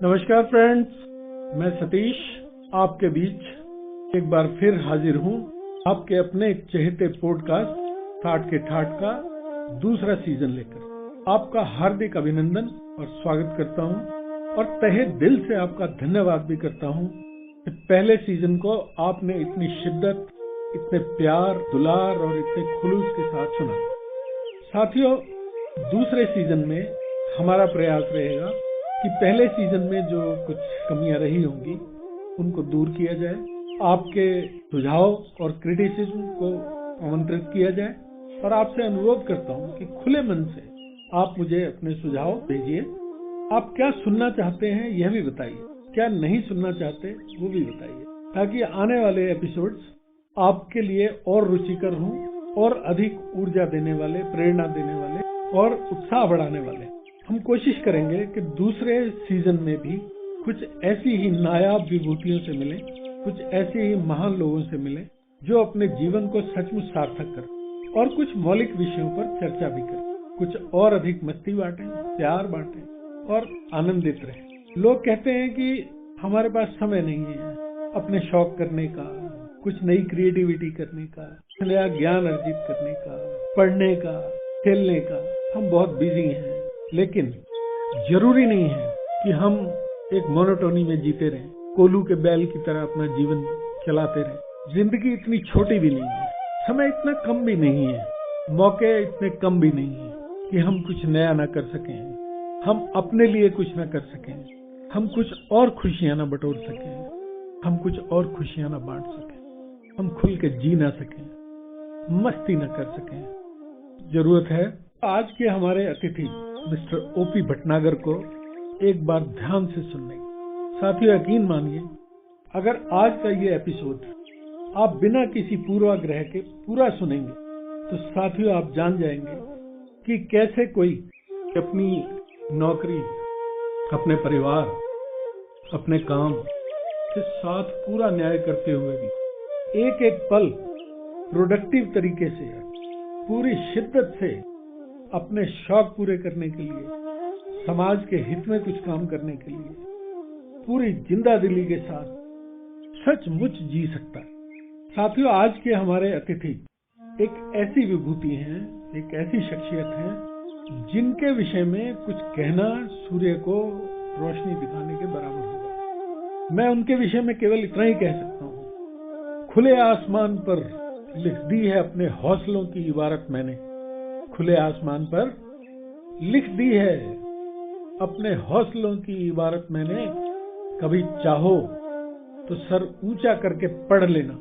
नमस्कार फ्रेंड्स, मैं सतीश आपके बीच एक बार फिर हाजिर हूँ आपके अपने चहेते पॉडकास्ट ठाट के ठाट का दूसरा सीजन लेकर। आपका हार्दिक अभिनंदन और स्वागत करता हूँ और तहे दिल से आपका धन्यवाद भी करता हूँ कि पहले सीजन को आपने इतनी शिद्दत, इतने प्यार, दुलार और इतने खुलूस के साथ सुना। साथियों, दूसरे सीजन में हमारा प्रयास रहेगा कि पहले सीजन में जो कुछ कमियां रही होंगी उनको दूर किया जाए, आपके सुझाव और क्रिटिसिज्म को आमंत्रित किया जाए और आपसे अनुरोध करता हूं कि खुले मन से आप मुझे अपने सुझाव भेजिए। आप क्या सुनना चाहते हैं यह भी बताइए, क्या नहीं सुनना चाहते वो भी बताइए, ताकि आने वाले एपिसोड्स आपके लिए और रुचिकर हों और अधिक ऊर्जा देने वाले, प्रेरणा देने वाले और उत्साह बढ़ाने वाले। हम कोशिश करेंगे कि दूसरे सीजन में भी कुछ ऐसी ही नायाब विभूतियों से मिलें, कुछ ऐसे ही महान लोगों से मिलें जो अपने जीवन को सचमुच सार्थक करें और कुछ मौलिक विषयों पर चर्चा भी करें, कुछ और अधिक मस्ती बांटें, प्यार बांटें और आनंदित रहें। लोग कहते हैं कि हमारे पास समय नहीं है अपने शौक करने का, कुछ नई क्रिएटिविटी करने का, नया ज्ञान अर्जित करने का, पढ़ने का, खेलने का। हम बहुत बिजी हैं, लेकिन जरूरी नहीं है कि हम एक मोनोटोनी में जीते रहें, कोल्हू के बैल की तरह अपना जीवन चलाते रहें। जिंदगी इतनी छोटी भी नहीं है, समय इतना कम भी नहीं है, मौके इतने कम भी नहीं है कि हम कुछ नया ना कर सकें, हम अपने लिए कुछ ना कर सकें, हम कुछ और खुशियां ना बटोर सकें, हम कुछ और खुशियां ना बांट सकें, हम खुल के जी ना सकें, मस्ती ना कर सकें। जरूरत है आज के हमारे अतिथि मिस्टर ओपी भटनागर को एक बार ध्यान से सुनने। साथियों, यकीन मानिए, अगर आज का ये एपिसोड आप बिना किसी पूर्वाग्रह के पूरा सुनेंगे तो साथियों आप जान जाएंगे कि कैसे कोई अपनी नौकरी, अपने परिवार, अपने काम के साथ पूरा न्याय करते हुए भी एक एक पल प्रोडक्टिव तरीके से, पूरी शिद्दत से अपने शौक पूरे करने के लिए, समाज के हित में कुछ काम करने के लिए पूरी जिंदादिली के साथ सचमुच जी सकता है। साथियों, आज के हमारे अतिथि एक ऐसी विभूति हैं, एक ऐसी शख्सियत हैं जिनके विषय में कुछ कहना सूर्य को रोशनी दिखाने के बराबर होगा। मैं उनके विषय में केवल इतना ही कह सकता हूँ, खुले आसमान पर लिख दी है अपने हौसलों की इबारत मैंने, खुले आसमान पर लिख दी है अपने हौसलों की इबारत मैंने। कभी चाहो तो सर ऊंचा करके पढ़ लेना,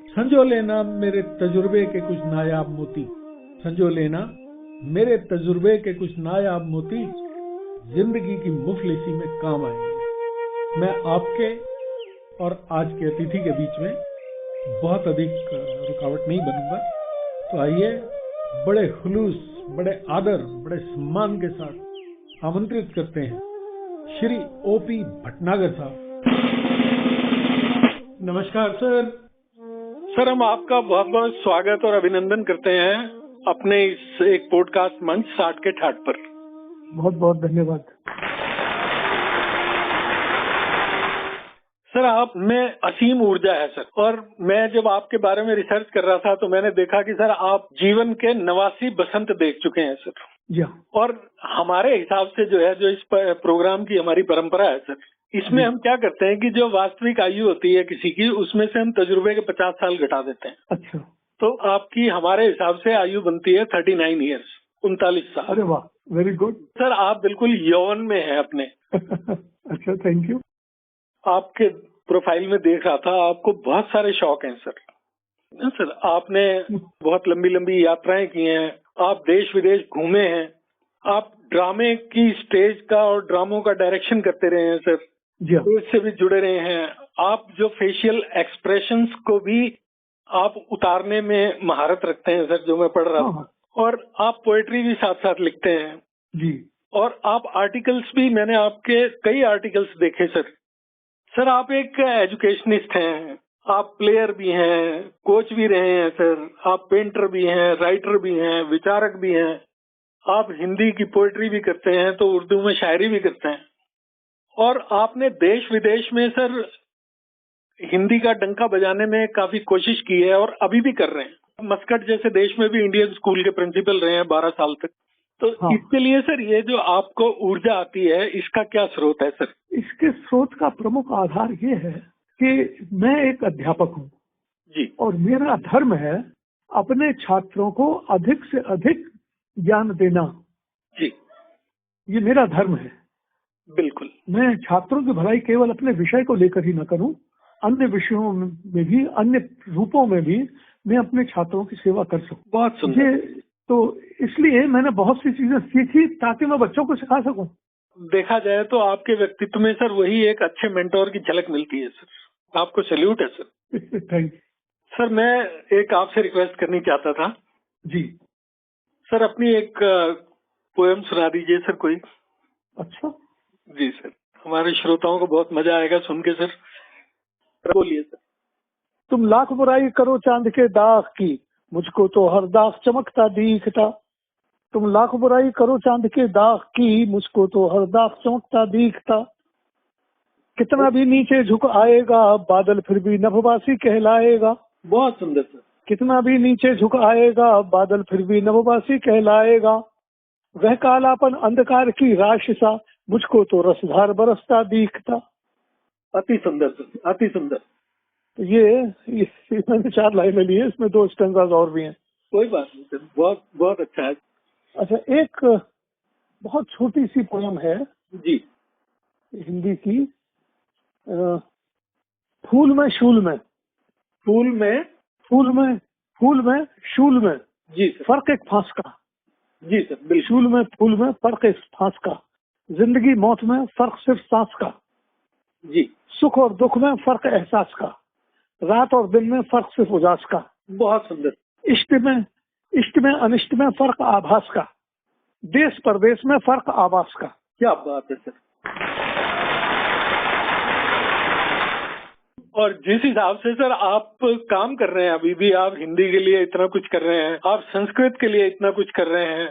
संजो लेना मेरे तजुर्बे के कुछ नायाब मोती, संजो लेना मेरे तजुर्बे के कुछ नायाब मोती, जिंदगी की मुफलिसी में काम आएंगे। मैं आपके और आज के अतिथि के बीच में बहुत अधिक रुकावट नहीं बनूंगा, तो आइए बड़े खुलूस, बड़े आदर, बड़े सम्मान के साथ आमंत्रित करते हैं श्री ओपी भटनागर साहब। नमस्कार सर। सर, हम आपका बहुत बहुत स्वागत और अभिनंदन करते हैं अपने इस एक पॉडकास्ट मंच ठाट के ठाट पर। बहुत बहुत धन्यवाद सर। आप में असीम ऊर्जा है सर, और मैं जब आपके बारे में रिसर्च कर रहा था तो मैंने देखा कि सर आप जीवन के 89 बसंत देख चुके हैं सर। जी। और हमारे हिसाब से जो है, जो इस प्रोग्राम की हमारी परंपरा है सर, इसमें हम क्या करते हैं कि जो वास्तविक आयु होती है किसी की, उसमें से हम तजुर्बे के 50 साल घटा देते हैं। अच्छा। तो आपकी हमारे हिसाब से आयु बनती है 39 ईयर्स, 39 साल। अरे वाह, वेरी गुड सर। आप बिल्कुल यौवन में हैं अपने। अच्छा, थैंक यू। आपके प्रोफाइल में देख रहा था, आपको बहुत सारे शौक हैं सर। सर, आपने बहुत लंबी लंबी यात्राएं की हैं, आप देश विदेश घूमे हैं, आप ड्रामे की स्टेज का और ड्रामों का डायरेक्शन करते रहे हैं सर, तो इससे भी जुड़े रहे हैं। आप जो फेशियल एक्सप्रेशंस को भी आप उतारने में महारत रखते हैं सर, जो मैं पढ़ रहा हूँ। और आप पोएट्री भी साथ साथ लिखते हैं जी। और आप आर्टिकल्स भी, मैंने आपके कई आर्टिकल्स देखे सर। सर, आप एक एजुकेशनिस्ट हैं, आप प्लेयर भी हैं, कोच भी रहे हैं सर, आप पेंटर भी हैं, राइटर भी हैं, विचारक भी हैं, आप हिंदी की पोएट्री भी करते हैं तो उर्दू में शायरी भी करते हैं, और आपने देश विदेश में सर हिंदी का डंका बजाने में काफी कोशिश की है और अभी भी कर रहे हैं। मस्कट जैसे देश में भी इंडियन स्कूल के प्रिंसिपल रहे हैं 12 साल तक। तो हाँ। इसके लिए सर ये जो आपको ऊर्जा आती है, इसका क्या स्रोत है सर? इसके स्रोत का प्रमुख आधार ये है कि मैं एक अध्यापक हूँ जी। और मेरा धर्म है अपने छात्रों को अधिक से अधिक ज्ञान देना। जी, ये मेरा धर्म है। बिल्कुल। मैं छात्रों की भलाई केवल अपने विषय को लेकर ही न करूं, अन्य विषयों में भी, अन्य रूपों में भी मैं अपने छात्रों की सेवा कर सकूं। बहुत सुंदर। ये तो इसलिए मैंने बहुत सी चीजें सीखी ताकि मैं बच्चों को सिखा सकूं। देखा जाए तो आपके व्यक्तित्व में सर वही एक अच्छे मेंटोर की झलक मिलती है सर। आपको सैल्यूट है सर। थैंक सर मैं एक आपसे रिक्वेस्ट करनी चाहता था। जी। सर अपनी एक पोएम सुना दीजिए सर कोई। अच्छा। जी सर, हमारे श्रोताओं को बहुत मजा आएगा सुन के सर। बोलिए सर। तुम लाख बुराई करो चांद के दाग की, मुझको तो हर दाग चमकता दिखता। तुम लाख बुराई करो चांद के दाग की, मुझको तो हर दाग चमकता दिखता। कितना भी नीचे झुक आएगा बादल फिर भी नभवासी कहलाएगा। बहुत सुंदर सर। कितना भी नीचे झुक आएगा बादल फिर भी नभवासी कहलाएगा। वह कालापन अंधकार की राशि सा, मुझको तो रसधार बरसता दिखता। अति सुंदर सर, अति सुंदर। तो ये मैंने 4 लाइनें ली है, इसमें 2 स्टैंजास और भी हैं। कोई बात नहीं सर, बहुत बहुत अच्छा है। अच्छा, एक बहुत छोटी सी पोयम है जी। हिंदी की, फूल में शूल में। फूल में फूल में शूल में जी सर। फर्क एक फांस का। जी सर, बिल्कुल। शूल में फूल में फर्क एक फांस का। जिंदगी मौत में फर्क सिर्फ सांस का। जी। सुख और दुख में फर्क एहसास का। रात और दिन में फर्क सिर्फ उजास का। बहुत सुंदर। इष्ट में अनिष्ट में फर्क आभास का। देश परदेश में फर्क आवास का। क्या बात है सर। और जिस हिसाब से सर आप काम कर रहे हैं, अभी भी आप हिंदी के लिए इतना कुछ कर रहे हैं, आप संस्कृत के लिए इतना कुछ कर रहे हैं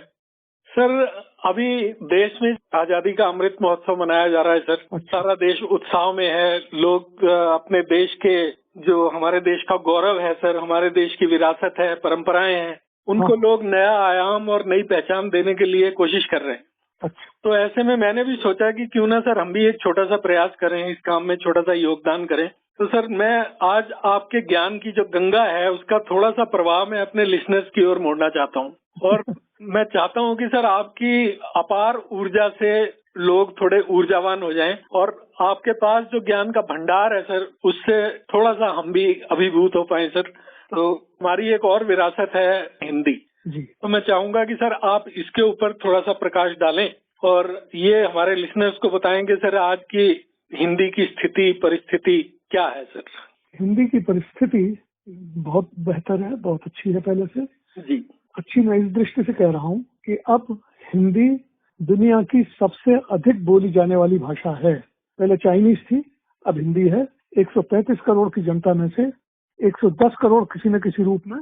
सर। अभी देश में आजादी का अमृत महोत्सव मनाया जा रहा है सर। सारा देश उत्साह में है। लोग अपने देश के, जो हमारे देश का गौरव है सर, हमारे देश की विरासत है, परंपराएं हैं, उनको लोग नया आयाम और नई पहचान देने के लिए कोशिश कर रहे हैं। अच्छा। तो ऐसे में मैंने भी सोचा कि क्यों ना सर हम भी एक छोटा सा प्रयास करें, इस काम में छोटा सा योगदान करें। तो सर मैं आज आपके ज्ञान की जो गंगा है उसका थोड़ा सा प्रवाह मैं अपने लिसनर्स की ओर मोड़ना चाहता हूँ। और मैं चाहता हूँ कि सर आपकी अपार ऊर्जा से लोग थोड़े ऊर्जावान हो जाएं और आपके पास जो ज्ञान का भंडार है सर, उससे थोड़ा सा हम भी अभिभूत हो पाए सर। तो हमारी एक और विरासत है हिंदी जी। तो मैं चाहूंगा कि सर आप इसके ऊपर थोड़ा सा प्रकाश डालें और ये हमारे लिसनर्स को बताएंगे सर आज की हिंदी की स्थिति परिस्थिति क्या है सर। हिंदी की परिस्थिति बहुत बेहतर है, बहुत अच्छी है पहले से। जी। अच्छी मैं इस दृष्टि से कह रहा हूँ कि अब हिंदी दुनिया की सबसे अधिक बोली जाने वाली भाषा है। पहले चाइनीज थी, अब हिंदी है। 135 करोड़ की जनता में से 110 करोड़ किसी न किसी रूप में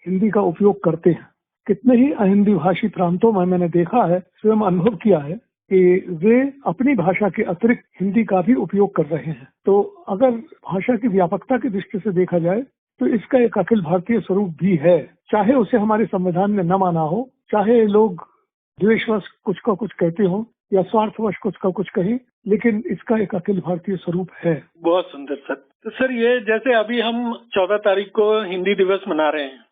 हिंदी का उपयोग करते हैं। कितने ही अहिंदी भाषी प्रांतों में मैंने देखा है, स्वयं अनुभव किया है कि वे अपनी भाषा के अतिरिक्त हिंदी का भी उपयोग कर रहे हैं। तो अगर भाषा की व्यापकता की दृष्टि से देखा जाए तो इसका एक अखिल भारतीय स्वरूप भी है, चाहे उसे हमारे संविधान में न माना हो, चाहे लोग द्वेषवश कुछ का कुछ कहते हो या स्वार्थवश कुछ का कुछ कहें, लेकिन इसका एक अखिल भारतीय स्वरूप है। बहुत सुंदर सर। तो सर ये जैसे अभी हम 14 तारीख को हिंदी दिवस मना रहे हैं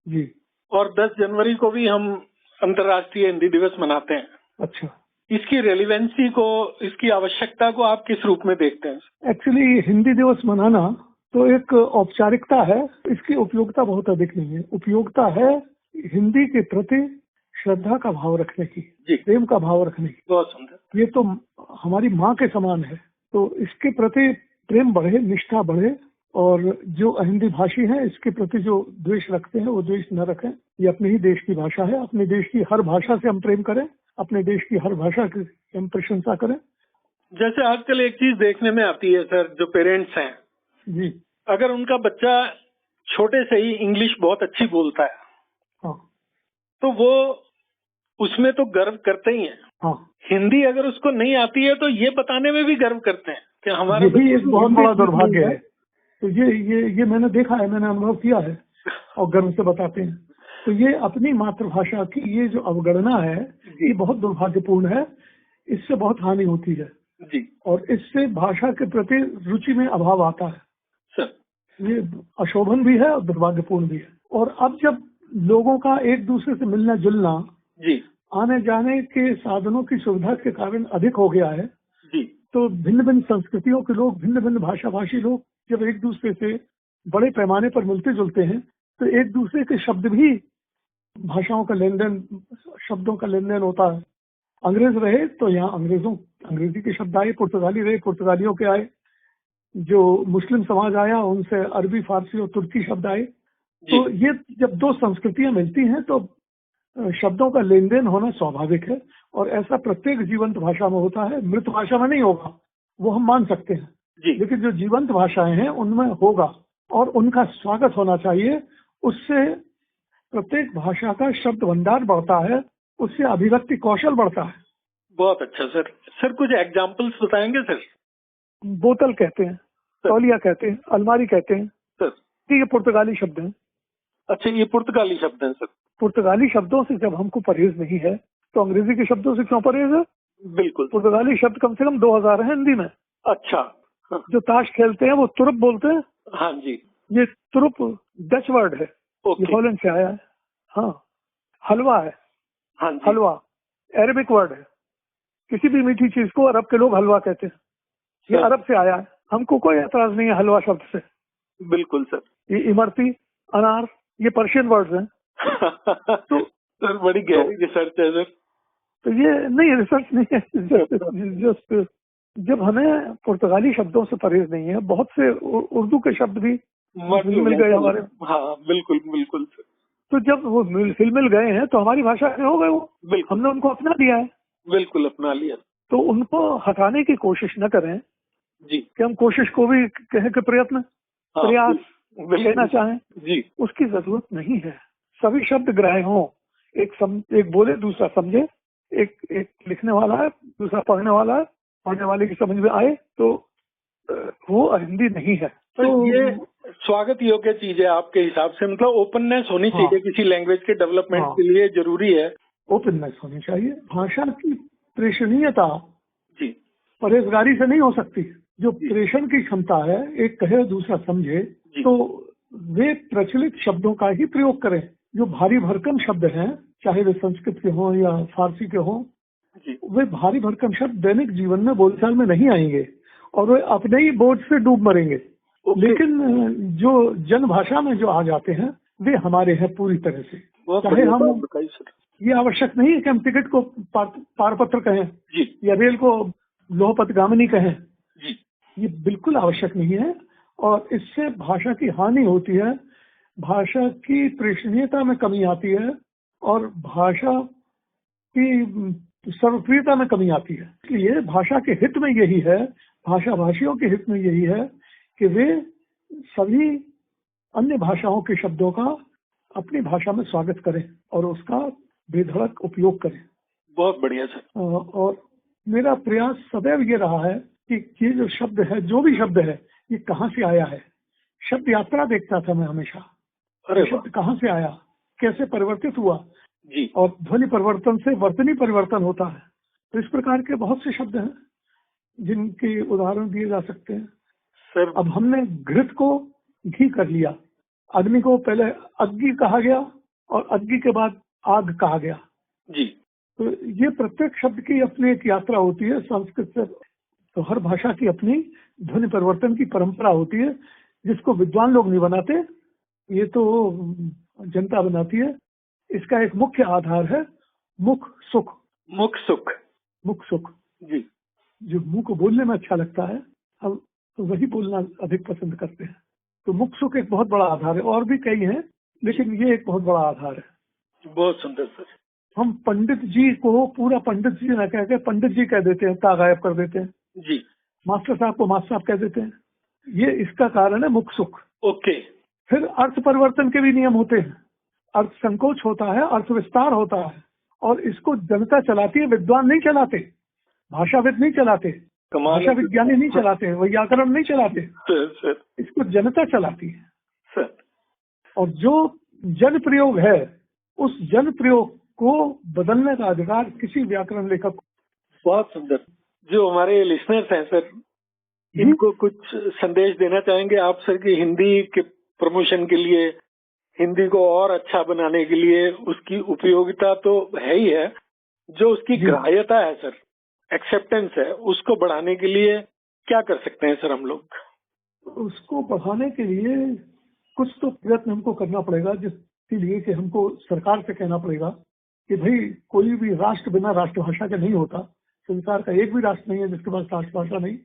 जी, और 10 जनवरी को भी हम अंतर्राष्ट्रीय हिंदी दिवस मनाते हैं। अच्छा, इसकी रेलिवेंसी को, इसकी आवश्यकता को आप किस रूप में देखते हैं? एक्चुअली हिंदी दिवस मनाना तो एक औपचारिकता है, इसकी उपयोगिता बहुत अधिक नहीं है। उपयोगिता है हिंदी के प्रति श्रद्धा का भाव रखने की, प्रेम का भाव रखने की। बहुत सुंदर। ये तो हमारी माँ के समान है, तो इसके प्रति प्रेम बढ़े, निष्ठा बढ़े, और जो अहिंदी भाषी हैं इसके प्रति जो द्वेष रखते हैं वो द्वेष न रखें। ये अपने ही देश की भाषा है, अपने देश की हर भाषा से हम प्रेम करें, अपने देश की हर भाषा की हम प्रशंसा करें। जैसे आजकल एक चीज देखने में आती है सर, जो पेरेंट्स हैं जी, अगर उनका बच्चा छोटे से ही इंग्लिश बहुत अच्छी बोलता है, हाँ, तो वो उसमें तो गर्व करते ही हैं। हाँ, हिंदी अगर उसको नहीं आती है तो ये बताने में भी गर्व करते हैं कि हमारा यही एक बहुत हिंदी बड़ा ठीक नहीं दुर्भाग्य है। है। तो ये मैंने देखा है, मैंने अनुभव किया है और गर्व से बताते हैं। तो ये अपनी मातृभाषा की ये जो अवगणना है, जी। ये बहुत दुर्भाग्यपूर्ण है। इससे बहुत हानि होती है जी और इससे भाषा के प्रति रुचि में अभाव आता है। सर। ये अशोभन भी है और दुर्भाग्यपूर्ण भी है। और अब जब लोगों का एक दूसरे से मिलना जुलना, जी आने जाने के साधनों की सुविधा के कारण अधिक हो गया है, जी तो भिन्न भिन्न संस्कृतियों के लोग, भिन्न भिन्न भाषा भाषी लोग जब एक दूसरे से बड़े पैमाने पर मिलते जुलते हैं, तो एक दूसरे के शब्द भी, भाषाओं का लेन देन, शब्दों का लेन देन होता है। अंग्रेज रहे तो यहाँ अंग्रेजी के शब्द आए, पुर्तगाली रहे, पुर्तगालियों के आए, जो मुस्लिम समाज आया उनसे अरबी, फारसी और तुर्की शब्द आए। तो ये जब दो संस्कृतियां मिलती हैं तो शब्दों का लेन देन होना स्वाभाविक है और ऐसा प्रत्येक जीवंत भाषा में होता है। मृत भाषा में नहीं होगा, वो हम मान सकते हैं, लेकिन जो जीवंत भाषाएं हैं उनमें होगा और उनका स्वागत होना चाहिए। उससे प्रत्येक भाषा का शब्द भंडार बढ़ता है, उससे अभिव्यक्ति कौशल बढ़ता है। बहुत अच्छा सर। सर कुछ एग्जाम्पल्स बताएंगे सर? बोतल कहते हैं, तौलिया कहते हैं, अलमारी कहते हैं सर। ये पुर्तगाली शब्द हैं। अच्छा, ये पुर्तगाली शब्द हैं सर। पुर्तगाली शब्दों से जब हमको परहेज नहीं है तो अंग्रेजी के शब्दों से क्यों परहेज है? बिल्कुल। पुर्तगाली शब्द कम से कम 2000 है हिंदी में। अच्छा। हाँ। जो ताश खेलते हैं वो तुरुप बोलते हैं। हाँ जी। ये तुरुप डच वर्ड है, ये हॉलैंड से आया है। हाँ, हलवा है। हाँ जी। हलवा अरबिक वर्ड है। किसी भी मीठी चीज को अरब के लोग हलवा कहते हैं, ये अरब से आया है। हमको कोई एतराज नहीं है हलवा शब्द से। बिल्कुल सर। ये इमरती, अनार, ये पर्शियन वर्ड्स हैं। तो सर बड़ी गहरी रिसर्च है सर। तो ये नहीं, रिसर्च नहीं है, जस्ट जब हमें पुर्तगाली शब्दों से परहेज नहीं है, बहुत से उर्दू के शब्द भी मिल गए हमारे। हाँ बिल्कुल बिल्कुल सर। तो जब वो मिल गए हैं तो हमारी भाषा में हो गए वो, हमने उनको अपना लिया है। बिल्कुल अपना लिया। तो उनको हटाने की कोशिश न करें जी, कि हम कोशिश को भी कहें कि प्रयास लेना चाहें जी, उसकी जरूरत नहीं है। सभी शब्द ग्राह्य हों, एक बोले दूसरा समझे, एक लिखने वाला है दूसरा पढ़ने वाला है, पढ़ने वाले की समझ में आए, तो वो हिंदी नहीं है। तो ये स्वागत योग्य चीज है आपके हिसाब से? मतलब ओपननेस होनी चाहिए किसी लैंग्वेज के डेवलपमेंट के लिए, जरूरी है ओपननेस होनी चाहिए। भाषा की प्रेषणीयता जी परहेजगारी से नहीं हो सकती। जो प्रेषण की क्षमता है, एक कहे दूसरा समझे, तो वे प्रचलित शब्दों का ही प्रयोग करें। जो भारी भरकम शब्द हैं, चाहे वे संस्कृत के हों या फारसी के हों, वे भारी भरकम शब्द दैनिक जीवन में बोलचाल में नहीं आएंगे और वे अपने ही बोझ से डूब मरेंगे। लेकिन जो जन भाषा में जो आ जाते हैं वे हमारे हैं पूरी तरह से। चाहे हम, ये आवश्यक नहीं है कि हम टिकट को पारपत्र कहें या रेल को लोहपथगामिनी कहें, ये बिल्कुल आवश्यक नहीं है और इससे भाषा की हानि होती है, भाषा की प्रेषणीयता में कमी आती है और भाषा की सर्वप्रियता में कमी आती है। इसलिए भाषा के हित में यही है, भाषा भाषियों के हित में यही है कि वे सभी अन्य भाषाओं के शब्दों का अपनी भाषा में स्वागत करें और उसका बेधड़क उपयोग करें। बहुत बढ़िया सर। और मेरा प्रयास सदैव ये रहा है कि ये जो शब्द है, जो भी शब्द है, ये कहाँ से आया है। शब्द यात्रा देखता था मैं हमेशा। अरे शब्द कहाँ से आया, कैसे परिवर्तित हुआ जी। और ध्वनि परिवर्तन से वर्तनी परिवर्तन होता है। तो इस प्रकार के बहुत से शब्द हैं जिनके उदाहरण दिए जा सकते हैं सर। अब हमने घृत को घी कर लिया, अग्नि को पहले अग्नि कहा गया और अग्नि के बाद आग कहा गया जी। तो ये प्रत्येक शब्द की अपनी एक यात्रा होती है संस्कृत से। तो हर भाषा की अपनी ध्वनि परिवर्तन की परंपरा होती है, जिसको विद्वान लोग नहीं बनाते, ये तो जनता बनाती है। इसका एक मुख्य आधार है मुख सुख। मुख सुख, मुख सुख जी। जो मुंह को बोलने में अच्छा लगता है, हम तो वही बोलना अधिक पसंद करते हैं। तो मुख सुख एक बहुत बड़ा आधार है, और भी कई हैं लेकिन ये एक बहुत बड़ा आधार है। बहुत सुंदर सर। हम पंडित जी को पूरा पंडित जी न कह के पंडित जी कह देते हैं, ता गायब कर देते हैं जी। मास्टर साहब को मास्टर साहब कह देते हैं, ये इसका कारण है मुख सुख। ओके। फिर अर्थ परिवर्तन के भी नियम होते हैं, अर्थ संकोच होता है, अर्थ विस्तार होता है और इसको जनता चलाती है, विद्वान नहीं चलाते, भाषाविद नहीं चलाते, भाषा विज्ञानी नहीं चलाते, व्याकरण नहीं चलाते, सर इसको जनता चलाती है सर। और जो जन प्रयोग है उस जन प्रयोग को बदलने का अधिकार किसी व्याकरण लेखक। बहुत सुंदर। जो हमारे लिसनर्स हैं सर, इनको कुछ संदेश देना चाहेंगे आप सर कि हिंदी के प्रमोशन के लिए, हिंदी को और अच्छा बनाने के लिए, उसकी उपयोगिता तो है ही है, जो उसकी ग्राह्यता है सर, एक्सेप्टेंस है, उसको बढ़ाने के लिए क्या कर सकते हैं सर हम लोग? उसको बढ़ाने के लिए कुछ तो प्रयत्न हमको करना पड़ेगा, जिसके लिए कि हमको सरकार से कहना पड़ेगा कि भाई कोई भी राष्ट्र बिना राष्ट्रभाषा के नहीं होता। संसार का एक भी राष्ट्र नहीं है जिसके पास राष्ट्रभाषा नहीं,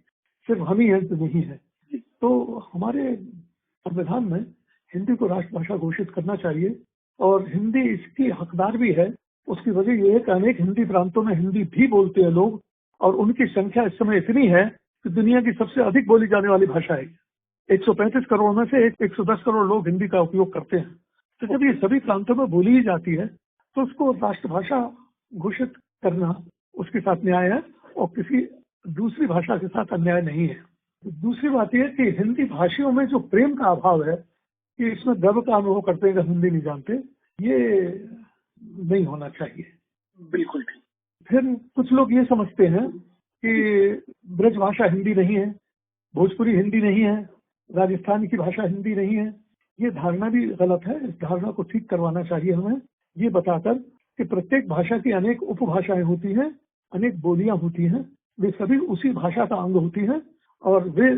सिर्फ हम ही हैं जो नहीं है। तो हमारे संविधान में हिंदी को राष्ट्रभाषा घोषित करना चाहिए और हिंदी इसकी हकदार भी है। उसकी वजह यह है कि अनेक हिंदी प्रांतों में हिंदी भी बोलते हैं लोग और उनकी संख्या इस समय इतनी है कि दुनिया की सबसे अधिक बोली जाने वाली भाषा है। 135 करोड़ में से 110 करोड़ लोग हिंदी का उपयोग करते हैं। तो जब ये सभी प्रांतों में बोली ही जाती है तो उसको राष्ट्रभाषा घोषित करना उसके साथ न्याय है और किसी दूसरी भाषा के साथ अन्याय नहीं है। दूसरी बात यह कि हिंदी भाषियों में जो प्रेम का अभाव है कि इसमें गर्व का अनुभव करते हैं कि हिंदी नहीं जानते, ये नहीं होना चाहिए। बिल्कुल ठीक। फिर कुछ लोग ये समझते हैं कि ब्रज भाषा हिंदी नहीं है, भोजपुरी हिंदी नहीं है, राजस्थान की भाषा हिंदी नहीं है। ये धारणा भी गलत है। इस धारणा को ठीक करवाना चाहिए हमें, ये बताकर कि प्रत्येक भाषा की अनेक उपभाषाएं होती हैं, अनेक बोलियां होती हैं, वे सभी उसी भाषा का अंग होती हैं और वे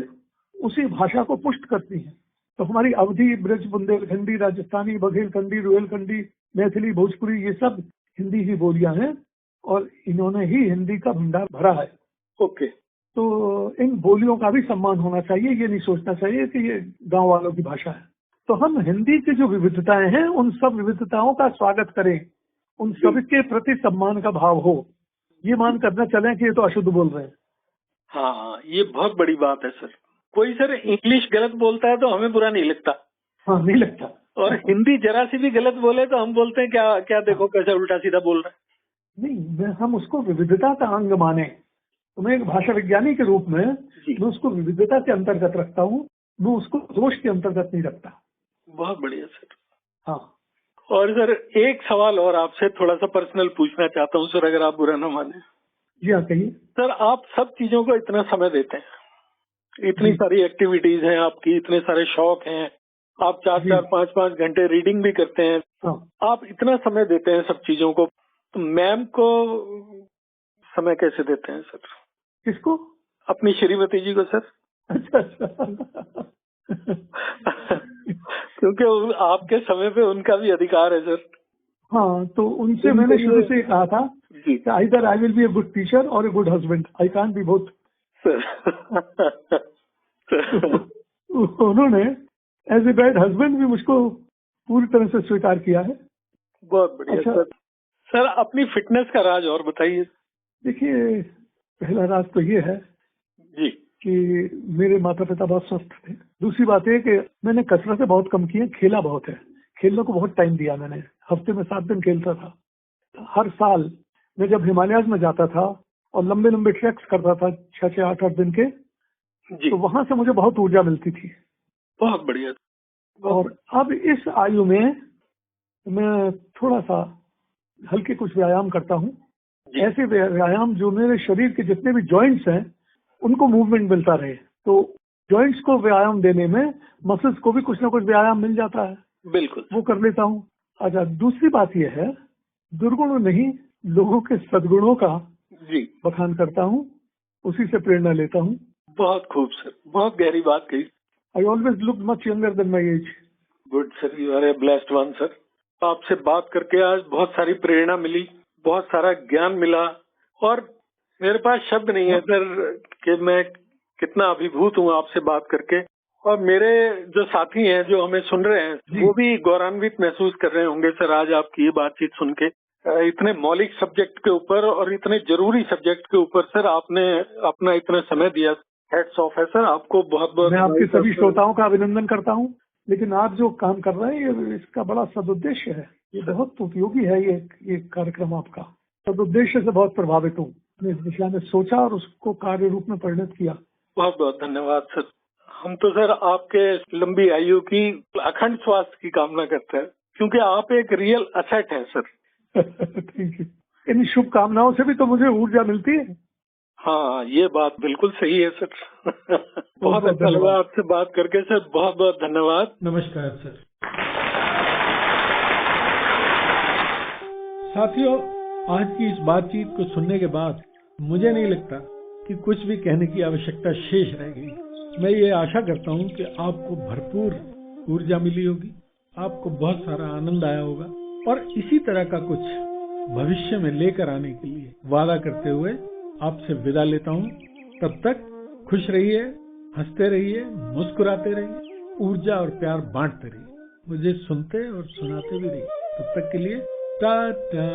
उसी भाषा को पुष्ट करती हैं। तो हमारी अवधी, ब्रज, बुंदेलखंडी, राजस्थानी, बघेलखंडी, रुहेलखंडी, मैथिली, भोजपुरी, ये सब हिंदी ही बोलियां हैं और इन्होंने ही हिंदी का भंडार भरा है। ओके। तो इन बोलियों का भी सम्मान होना चाहिए। ये नहीं सोचना चाहिए कि ये गांव वालों की भाषा है। तो हम हिंदी की जो विविधताएं हैं उन सब विविधताओं का स्वागत करें, उन सबके प्रति सम्मान का भाव हो। ये मान करना चलें कि ये तो अशुद्ध बोल रहे हैं। हाँ, ये बहुत बड़ी बात है सर। कोई सर इंग्लिश गलत बोलता है तो हमें बुरा नहीं लगता। हाँ, नहीं लगता। और हिंदी जरा सी भी गलत बोले तो हम बोलते हैं क्या क्या देखो कैसे उल्टा सीधा बोल रहा है। नहीं, हम उसको विविधता का अंग माने। तो मैं एक भाषा विज्ञानी के रूप में मैं उसको विविधता के अंतर्गत रखता हूँ, मैं उसको दोष के अंतर्गत नहीं रखता। बहुत बढ़िया सर। हाँ। और सर एक सवाल और आपसे थोड़ा सा पर्सनल पूछना चाहता हूँ सर, अगर आप बुरा ना माने। जी हाँ, कहिए। सर आप सब चीजों को इतना समय देते हैं, इतनी सारी एक्टिविटीज हैं आपकी, इतने सारे शौक हैं, आप 4-4, 5-5 घंटे रीडिंग भी करते हैं। हाँ। आप इतना समय देते हैं सब चीजों को, तो मैम को समय कैसे देते हैं सर? किसको? अपनी श्रीमती जी को सर। अच्छा। क्योंकि आपके समय पे उनका भी अधिकार है सर। हाँ, तो उनसे मैंने शुरू से कहा था कि either I will be a good teacher और a good husband, I can't be both sir. उन्होंने एज ए बैड हस्बैंड भी मुझको पूरी तरह से स्वीकार किया है। बहुत बढ़िया। अच्छा सर। सर अपनी फिटनेस का राज और बताइए। देखिए, पहला राज तो ये है जी कि मेरे माता पिता बहुत स्वस्थ थे। दूसरी बात है कि मैंने कसरतें बहुत कम की हैं, खेला बहुत है, खेलने को बहुत टाइम दिया मैंने। हफ्ते में 7 दिन खेलता था। हर साल मैं जब हिमालयाज में जाता था और लंबे लंबे ट्रैक्स करता था 6-6, 8-8 दिन के, तो वहां से मुझे बहुत ऊर्जा मिलती थी। बहुत बढ़िया। और अब इस आयु में मैं थोड़ा सा हल्के कुछ व्यायाम करता हूँ, ऐसे व्यायाम जो मेरे शरीर के जितने भी जॉइंट्स हैं उनको मूवमेंट मिलता रहे। तो जॉइंट्स को व्यायाम देने में मसल्स को भी कुछ ना कुछ व्यायाम मिल जाता है। बिल्कुल, वो कर लेता हूँ। अच्छा, दूसरी बात यह है, दुर्गुण नहीं, लोगों के सद्गुणों का जी बखान करता हूँ, उसी से प्रेरणा लेता हूँ। बहुत खूब सर, बहुत गहरी बात कही। I always look much younger than my age. Good sir, you are a blessed one sir. आपसे बात करके आज बहुत सारी प्रेरणा मिली, बहुत सारा ज्ञान मिला और मेरे पास शब्द नहीं है सर कि मैं कितना अभिभूत हूँ आपसे बात करके। और मेरे जो साथी हैं जो हमें सुन रहे हैं वो भी गौरवान्वित महसूस कर रहे होंगे सर आज आपकी ये बातचीत सुन के। इतने मौलिक सब्जेक्ट के ऊपर और इतने जरूरी सब्जेक्ट के ऊपर सर आपने अपना इतना समय दिया। हैट्स ऑफ है सर आपको। बहुत बहुत मैं आपके सभी श्रोताओं का अभिनंदन करता हूँ। लेकिन आप जो काम कर रहे हैं इसका बड़ा सदुद्देश्य है, ये बहुत उपयोगी है ये कार्यक्रम आपका। तद उद्देश्य से बहुत प्रभावित हूँ। मैंने इस दिशा में सोचा और उसको कार्य रूप में परिणत किया। बहुत बहुत धन्यवाद सर। हम तो सर आपके लंबी आयु की, अखंड स्वास्थ्य की कामना करते हैं, क्योंकि आप एक रियल असेट हैं सर। Thank you. इन शुभकामनाओं से भी तो मुझे ऊर्जा मिलती है। हाँ, ये बात बिल्कुल सही है सर। बहुत अच्छा लगा आपसे बात करके सर, बहुत बहुत धन्यवाद। नमस्कार सर। साथियों, आज की इस बातचीत को सुनने के बाद मुझे नहीं लगता कि कुछ भी कहने की आवश्यकता शेष रह गई। मैं ये आशा करता हूँ कि आपको भरपूर ऊर्जा मिली होगी, आपको बहुत सारा आनंद आया होगा, और इसी तरह का कुछ भविष्य में लेकर आने के लिए वादा करते हुए आपसे विदा लेता हूँ। तब तक खुश रहिए, हंसते रहिए, मुस्कुराते रहिए, ऊर्जा और प्यार बांटते रहिए, मुझे सुनते और सुनाते भी रहिए। तब तक के लिए टाटा।